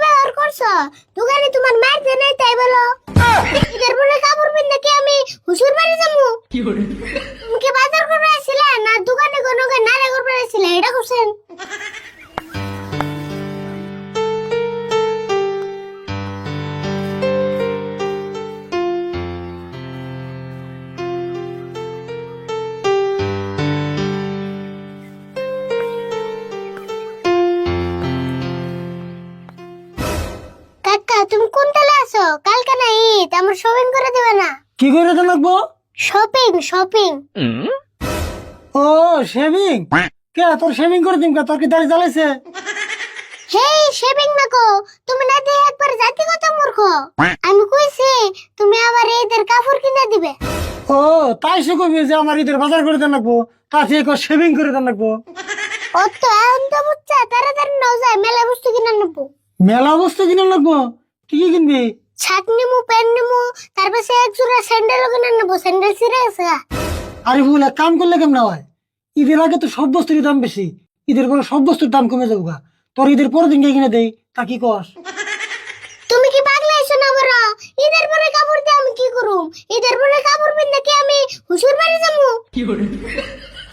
ব্যবহার করছো দোকানে তোমার মার দেয় নাই তাই বলো। ঈদের পরে কাপড় পিন্দা কি আমি হুজুর বাড়ি যাবো? তুমি কি বাজার করবে আসছিলে না দোকানে কোনো নারে করবে আসছিলে এটা করছেন? কাকা তুমি কোন তালে আছো? কালকে না ঈদ, আমার শপিং করে দেবে না? কি করে তো লাগবো? Shopping shopping. ও শেভিং। কে তোর শেভিং করে দিম? কে তোর কি দাড়ি জ্বালাইছে? হেই শেভিং না কো, তুমি না দিয়ে একবার জাতিগত মূর্খ। আমি কইছি তুমি আমার ঈদের কাপড় কিনে দিবে। ও তাই সে কবি যে আমার ঈদের বাজার করে দেন লাগবো, তা সে শেভিং করে দেন লাগবো। ও তো এখন তো বুঝছা তাড়াতাড়ি নাও যায় মেলা বস্তু কিনে নেবো। মেলা বস্তু কিনে লাগবো? কি কি কিনবি? শার্ট নিমু, প্যান্ট নিমু, তারপর সে এক জোড়া স্যান্ডেলও কিনে নেবো। স্যান্ডেল ছিঁড়ে গেছে। আরে ভুল এক কাম করলে কেমন হয়? ঈদের আগে তো সব বস্তুরই দাম বেশি, ঈদের পরে সব বস্তুর দাম কমে যাবো গা। তোর ঈদের পরের দিন কিনে দেই, তা কি কস? তুমি কি পাগলা হইছো না বড়? ঈদের পরে কাপড় দিয়ে আমি কি করুম? ঈদের পরে কাপড় পিন্দা কি আমি হুজুর বাড়ি যাবো?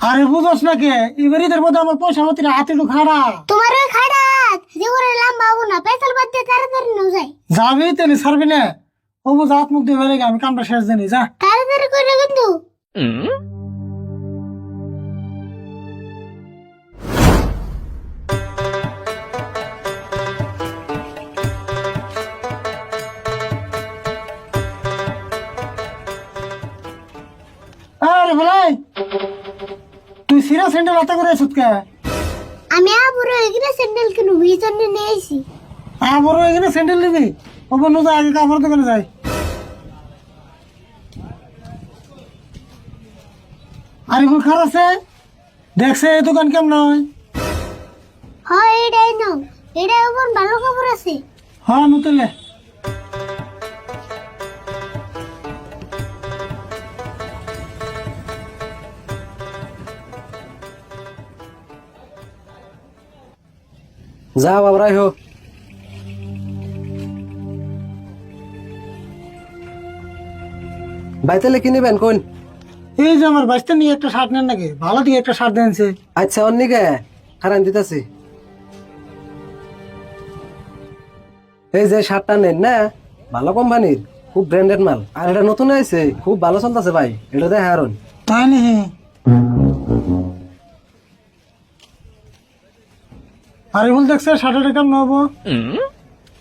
আরে বুঝস না কে, এবার ঈদের মধ্যে আমার পয়সা মতো হাতে একটু খাড়া। তোমার ওই খাড়াত যে করে লম্বা হবো না, পেছাল বাদ দিয়ে তাড়াতাড়ি নাও যায়। যাবি তেনে ছাড়বি না? ও বুঝ হাত মুখ দিয়ে বেড়ে গে, আমি কামটা শেষ জানি যা। তাড়াতাড়ি করে কিন্তু। আরে ভাই তুই সিরা স্যান্ডেল হাতে করে আছিস কে? আমি আবুরে এখানে স্যান্ডেল কিনু এই জন্য নিয়ে আইছি। আবারও এখানে স্যান্ডেল নিবি? ও বন্ধু যা আগে কাপড় দোকানে যাই। আরে ভুল খারাপ আছে, দেখছে এই দোকান কেমন হয়? হ্যাঁ এটাই নাও, এটা ওপর ভালো খবর আছে। হ্যাঁ নতুলে যাও আমরাই হোক। বাইতেলে কি নেবেন কোন? এই যে আমার বাচ্চা নিয়ে একটা শার্ট নেন নাকি? ভালো দিকে একটা শার্ট দেনছে। আচ্ছা অন্যকে খারান দিতেছি। এই যে শার্টটা নেন না, ভালো কোম্পানির, খুব ব্র্যান্ডেড মাল, আর এটা নতুন হয়েছে, খুব ভালো চলতেছে ভাই, এটা দেখ হারুন। তাই নি? আরে ভুল দেখছে শার্টটা কেমন হবো?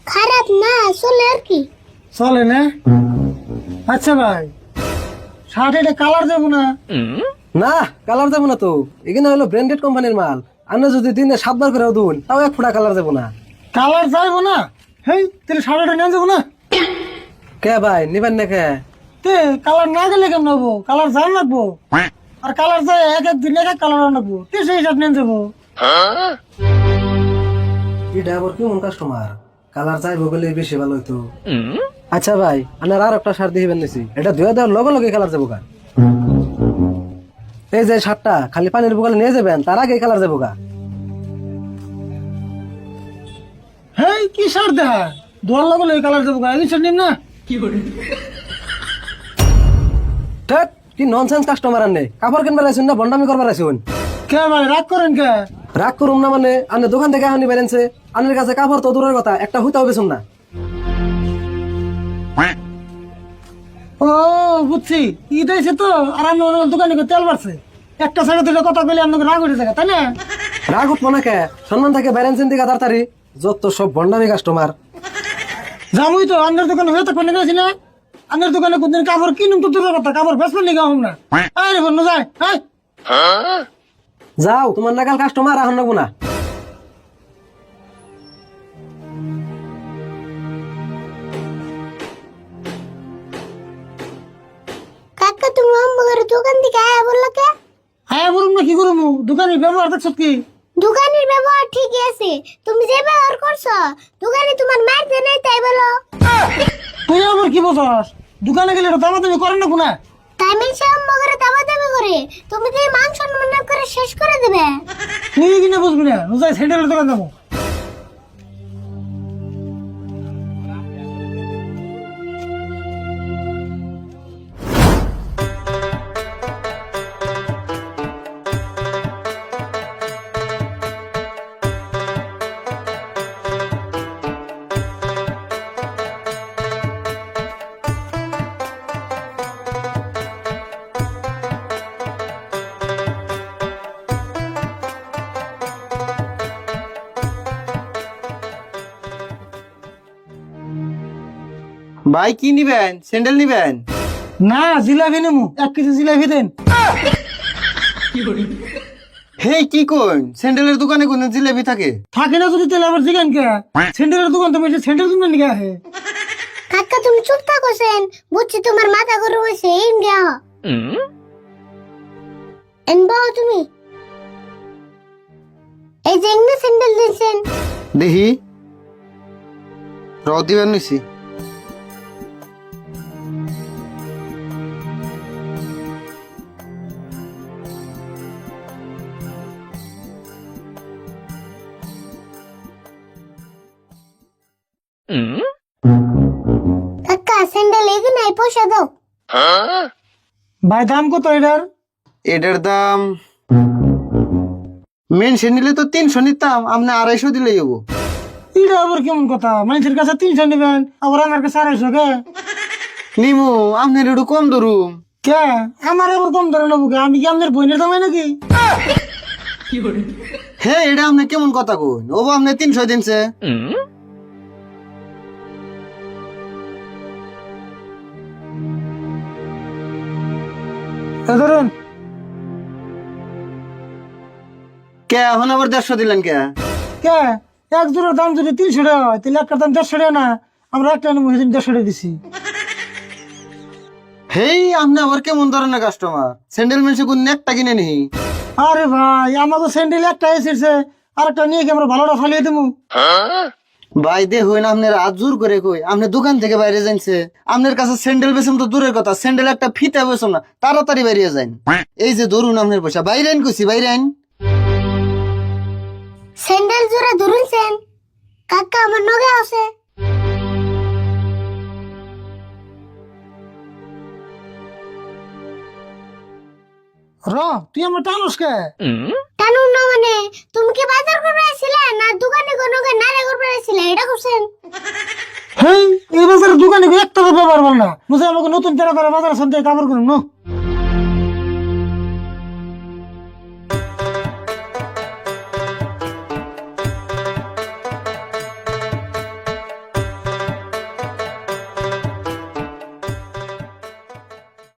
খারাপ না, চলে আর কি। চলে না? আচ্ছা ভাই শার্ট এটা কালার দেবো না? না কালার যাবো না তো, এখানে হলো ব্র্যান্ডেড কোম্পানির মাল, আপনি যদি দিনে 7 বার করে দুন তাও 1 ফুটা কালার যাবো না। কালার যাইবো না? হেই তাহলে শার্টটা নিয়ে যাবো না? কে ভাই নিবেন না কে? তে কালার না গেলে কেমন হবো? কালার যাই লাগবো, আর কালার যায় এক এক দিন এক এক কালার লাগবো, তে সেই শার্ট নিয়ে যাবো। এটা আবার কেমন কাস্টমার, কালার যাইবো বলে বেশি ভালো হইতো। আচ্ছা ভাই আপনার আর একটা শার্ট দিবেন নিছি, এটা ধুয়ে দেওয়ার লগে লগে কালার যাবো গা। এই যে শার্টটা খালি পানির বোতলে নিয়ে যাবেন, তার আগে কালার যাবো গা। হেই কি শার্ট দেখা দোয়ার লাগলো এই কালার যাবো, এই শার্ট নিম না? ধ্যাৎ, কি ননসেন্স কাস্টমার আনে, কাপড় কিনবার আইসুন না বন্ডামি করবার আইসুন? কে ভাই রাগ করেন কে? রাগ করুম না মানে, আপনি দোকান থেকে আনি বেরেনছে, আপনার কাছে কাপড় তো দূরের কথা, একটা হুইতাও বেছুন না। ও বুঝছি, ঈদ হয়েছে তো, আর আমি ওর দোকানে গিয়ে তেল বাড়ছে, একটা জায়গা থেকে কথা বলে আপনাকে রাগ উঠে থাকে তাই না? রাগ উঠবো না কে, সম্মান থাকে বেরেনছেন দিকে তাড়াতাড়ি, যত সব বন্ডামি কাস্টমার। যাবই তো, আপনার দোকানে হয়ে থাকবেন গেছি না? আপনার দোকানে কোনদিন কাপড় কিনুম তো দূরের কথা, কাপড় বেসবেন নিয়ে গাম না। আরে বন্ধু যায় হ্যাঁ যাও, তোমার নাগাল কাস্টমার এখন নেবো না। কাকা তুমি আমার দোকান থেকে আয়া বললা কে? হ্যাঁ বলুন না কি করুম, দোকানের ব্যবহার দেখছ কি? দোকানের ব্যবহার ঠিকই আছে, তুমি যে ব্যবহার করছো দোকানে তোমার মার দেয় নাই তাই বলো। তুই আবার কি বলছস? দোকানে গেলে দামাদামি করেন না কোনা? তাই মিলছে মগরে দাবা দাবি করে, তুমি যে মাংস রান্না করে শেষ করে দেবে। তুই কিনে বুঝবি না, রোজায় স্যান্ডেলের দোকান যাবো। ভাই কি নিবেন? স্যান্ডেল নিবেন? না জিলাপি নেমু, 1 কেজি জিলাপি দেন। হে কি কোন? স্যান্ডেলের দোকানে কোন জিলাপি থাকে? থাকে না যদি তেলে আবার জিগান কে? স্যান্ডেলের দোকান তুমি স্যান্ডেল তুমি নিয়ে আহে। কাকা তুমি চুপ থাকোছেন, বুঝছি তোমার মাথা গরম হয়েছে। ইন গা এনবা তুমি এই যে এমনি স্যান্ডেল দিয়েছেন। দেখি রদ দিবেন নিছি। কাকা স্যান্ডেল এখানে পয়সা দাও। ভাই দাম কত এটার? এটার দাম মেনশন নিলে তো 300 নিতাম, আপনি 250 দিলেই হবো। এটা আবার কেমন কথা? মানুষের কাছে 300 নেবেন, আবার আমার কাছে 250 কে? নিমু আপনার একটু কম ধরুম। কে আমার আবার কম ধরে নেবো কে? আমি কি আপনার বোনের দামে নাকি? হে এটা আপনি কেমন কথা কইন? ও আপনি 300 দিনছে। এ ধরুন। কে এখন আবার 150 দিলেন কে? কে এক জোড়ার দাম যদি 300 টাকা হয়, তাহলে একটা দাম 150 টাকা না? আমরা একটা নেবো, সেদিন 150 টাকা দিছি। হেই আপনি আবার কেমন ধরনের কাস্টমার? স্যান্ডেল মেনশে কোন একটা কিনে নিহি। আরে ভাই আমাকে স্যান্ডেল একটা এসেছে, আর একটা নিয়ে কি আমরা ভালোটা ফালিয়ে দেবো? ভাই দেখুন আপনার আজ জোর করে কই, আপনি দোকান থেকে বাইরে যাইছে, আপনার কাছে স্যান্ডেল বেচম তো দূরের কথা, স্যান্ডেল একটা ফিতা বেচম না, তাড়াতাড়ি বাইরে যান। এই যে ধরুন আপনার পয়সা, বাইরে আইন কইছি, বাইরে আইন। স্যান্ডেল জোড়া ধরুনছেন কাকা, আমার নগে আছে। র তুই আমার টানুস কে? টানুন না মানে তুমি কি বাজার করবে আসছিলে না দোকানে কোনো নারে করবে আসছিলে? এটা করছেন? হেই এই বাজারের দোকানে একটা ব্যবহার পারবো না, বুঝে আমাকে নতুন তেরা তেরা বাজার শুনতে কাপড় করুন।